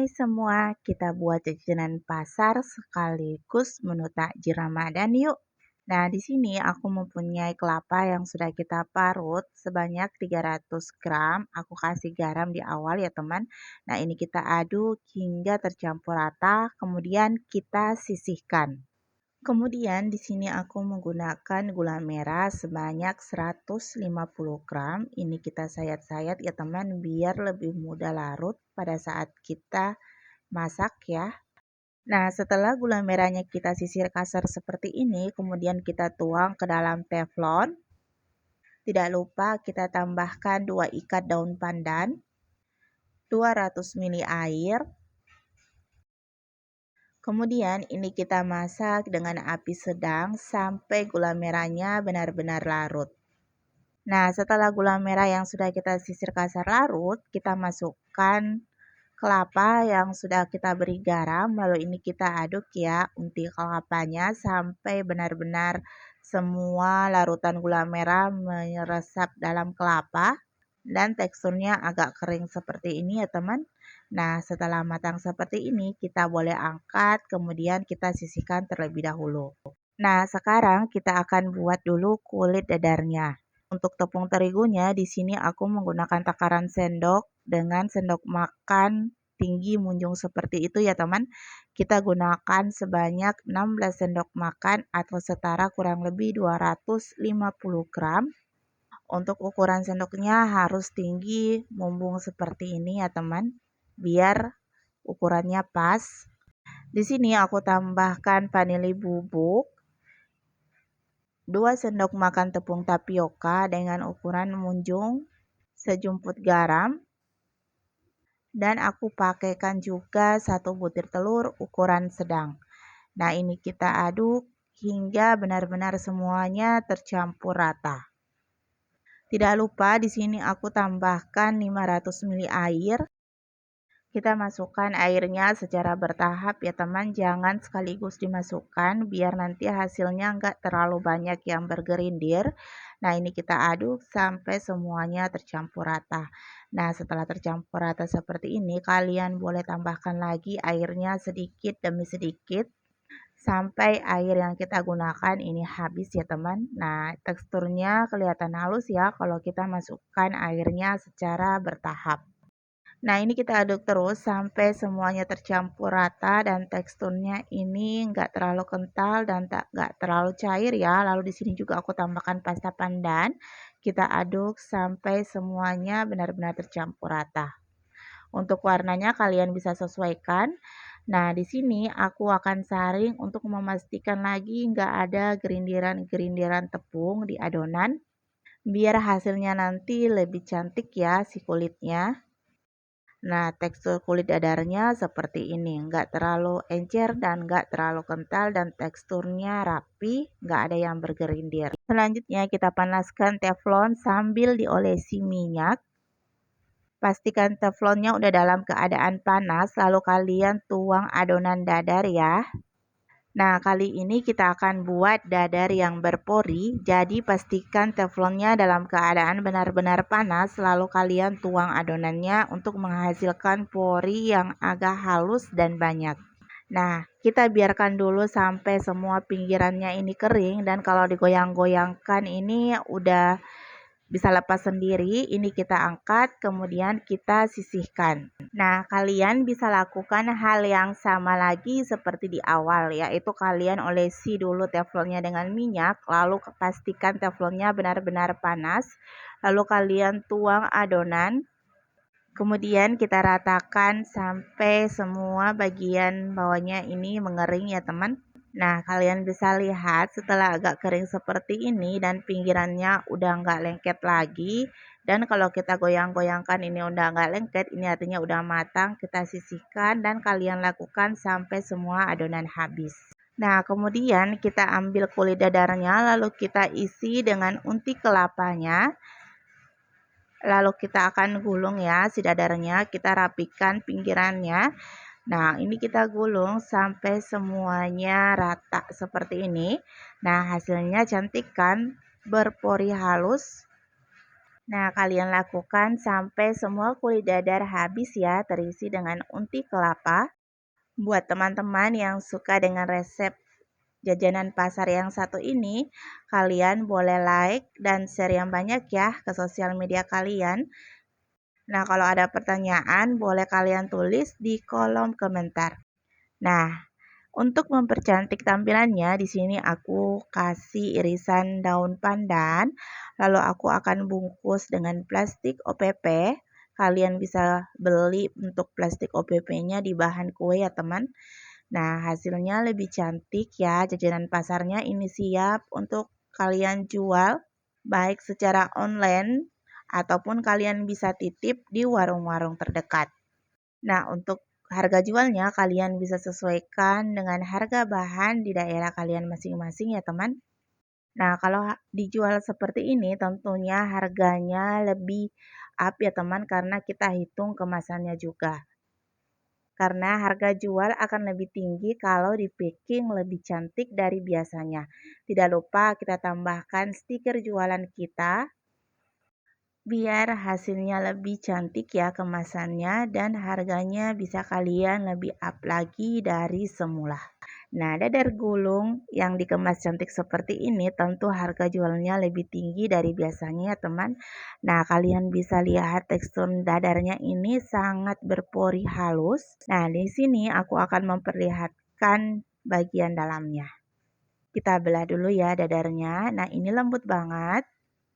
Hai semua, kita buat jajanan pasar sekaligus menu takjil Ramadan yuk. Nah, di sini aku mempunyai kelapa yang sudah kita parut sebanyak 300 gram. Aku kasih garam di awal ya teman. Nah, ini kita aduk hingga tercampur rata, kemudian kita sisihkan. Kemudian di sini aku menggunakan gula merah sebanyak 150 gram. Ini kita sayat-sayat ya teman biar lebih mudah larut pada saat kita masak ya. Nah, setelah gula merahnya kita sisir kasar seperti ini, kemudian kita tuang ke dalam teflon. Tidak lupa kita tambahkan 2 ikat daun pandan, 200 ml air. Kemudian ini kita masak dengan api sedang sampai gula merahnya benar-benar larut. Nah, setelah gula merah yang sudah kita sisir kasar larut, kita masukkan kelapa yang sudah kita beri garam, lalu ini kita aduk ya unti kelapanya sampai benar-benar semua larutan gula merah meresap dalam kelapa dan teksturnya agak kering seperti ini ya teman. Nah, setelah matang seperti ini, kita boleh angkat, kemudian kita sisihkan terlebih dahulu. Nah, sekarang kita akan buat dulu kulit dadarnya. Untuk tepung terigunya, di sini aku menggunakan takaran sendok dengan sendok makan tinggi munjung seperti itu ya teman. Kita gunakan sebanyak 16 sendok makan atau setara kurang lebih 250 gram. Untuk ukuran sendoknya harus tinggi mumbung seperti ini ya teman, biar ukurannya pas. Di sini aku tambahkan vanili bubuk, 2 sendok makan tepung tapioka dengan ukuran munjung, sejumput garam, dan aku pakaikan juga 1 butir telur ukuran sedang. Nah, ini kita aduk hingga benar-benar semuanya tercampur rata. Tidak lupa di sini aku tambahkan 500 ml air. Kita masukkan airnya secara bertahap ya teman, jangan sekaligus dimasukkan biar nanti hasilnya enggak terlalu banyak yang bergerindir. Nah, ini kita aduk sampai semuanya tercampur rata. Nah, setelah tercampur rata seperti ini, kalian boleh tambahkan lagi airnya sedikit demi sedikit sampai air yang kita gunakan ini habis ya teman. Nah, teksturnya kelihatan halus ya kalau kita masukkan airnya secara bertahap. Nah, ini kita aduk terus sampai semuanya tercampur rata dan teksturnya ini enggak terlalu kental dan enggak terlalu cair ya. Lalu di sini juga aku tambahkan pasta pandan. Kita aduk sampai semuanya benar-benar tercampur rata. Untuk warnanya kalian bisa sesuaikan. Nah, di sini aku akan saring untuk memastikan lagi enggak ada gerindiran-gerindiran tepung di adonan. Biar hasilnya nanti lebih cantik ya si kulitnya. Nah, tekstur kulit dadarnya seperti ini, enggak terlalu encer dan enggak terlalu kental dan teksturnya rapi, enggak ada yang bergerindir. Selanjutnya kita panaskan teflon sambil diolesi minyak. Pastikan teflonnya udah dalam keadaan panas, lalu kalian tuang adonan dadar ya. Nah, kali ini kita akan buat dadar yang berpori, jadi pastikan teflonnya dalam keadaan benar-benar panas, lalu kalian tuang adonannya untuk menghasilkan pori yang agak halus dan banyak. Nah, kita biarkan dulu sampai semua pinggirannya ini kering dan kalau digoyang-goyangkan ini udah bisa lepas sendiri. Ini kita angkat, kemudian kita sisihkan. Nah, kalian bisa lakukan hal yang sama lagi seperti di awal, yaitu kalian olesi dulu teflonnya dengan minyak, lalu pastikan teflonnya benar-benar panas, lalu kalian tuang adonan, kemudian kita ratakan sampai semua bagian bawahnya ini mengering ya teman. Nah, kalian bisa lihat setelah agak kering seperti ini dan pinggirannya udah nggak lengket lagi. Dan kalau kita goyang-goyangkan ini udah nggak lengket, ini artinya udah matang. Kita sisihkan dan kalian lakukan sampai semua adonan habis. Nah, kemudian kita ambil kulit dadarnya, lalu kita isi dengan unti kelapanya. Lalu kita akan gulung ya si dadarnya, kita rapikan pinggirannya. Nah, ini kita gulung sampai semuanya rata seperti ini. Nah, hasilnya cantik kan? Berpori halus. Nah, kalian lakukan sampai semua kulit dadar habis ya, terisi dengan unti kelapa. Buat teman-teman yang suka dengan resep jajanan pasar yang satu ini, kalian boleh like dan share yang banyak ya ke sosial media kalian. Nah, kalau ada pertanyaan, boleh kalian tulis di kolom komentar. Nah, untuk mempercantik tampilannya, di sini aku kasih irisan daun pandan, lalu aku akan bungkus dengan plastik OPP. Kalian bisa beli untuk plastik OPP-nya di bahan kue ya teman. Nah, hasilnya lebih cantik ya. Jajanan pasarnya ini siap untuk kalian jual, baik secara online ataupun kalian bisa titip di warung-warung terdekat. Nah, untuk harga jualnya kalian bisa sesuaikan dengan harga bahan di daerah kalian masing-masing ya teman. Nah, kalau dijual seperti ini tentunya harganya lebih up ya teman karena kita hitung kemasannya juga. Karena harga jual akan lebih tinggi kalau di packing lebih cantik dari biasanya. Tidak lupa kita tambahkan stiker jualan kita biar hasilnya lebih cantik ya kemasannya dan harganya bisa kalian lebih up lagi dari semula. Nah, dadar gulung yang dikemas cantik seperti ini tentu harga jualnya lebih tinggi dari biasanya ya teman. Nah, kalian bisa lihat tekstur dadarnya ini sangat berpori halus. Nah, di sini aku akan memperlihatkan bagian dalamnya. Kita belah dulu ya dadarnya. Nah, ini lembut banget.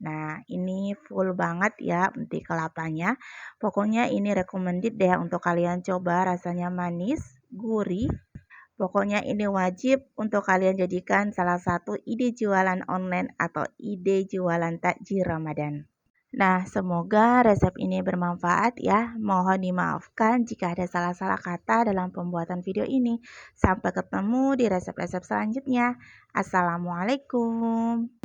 Nah, ini full banget ya unti kelapanya. Pokoknya ini recommended deh untuk kalian coba, rasanya manis, gurih. Pokoknya ini wajib untuk kalian jadikan salah satu ide jualan online atau ide jualan takjil Ramadan. Nah, semoga resep ini bermanfaat ya. Mohon dimaafkan jika ada salah-salah kata dalam pembuatan video ini. Sampai ketemu di resep-resep selanjutnya. Assalamualaikum.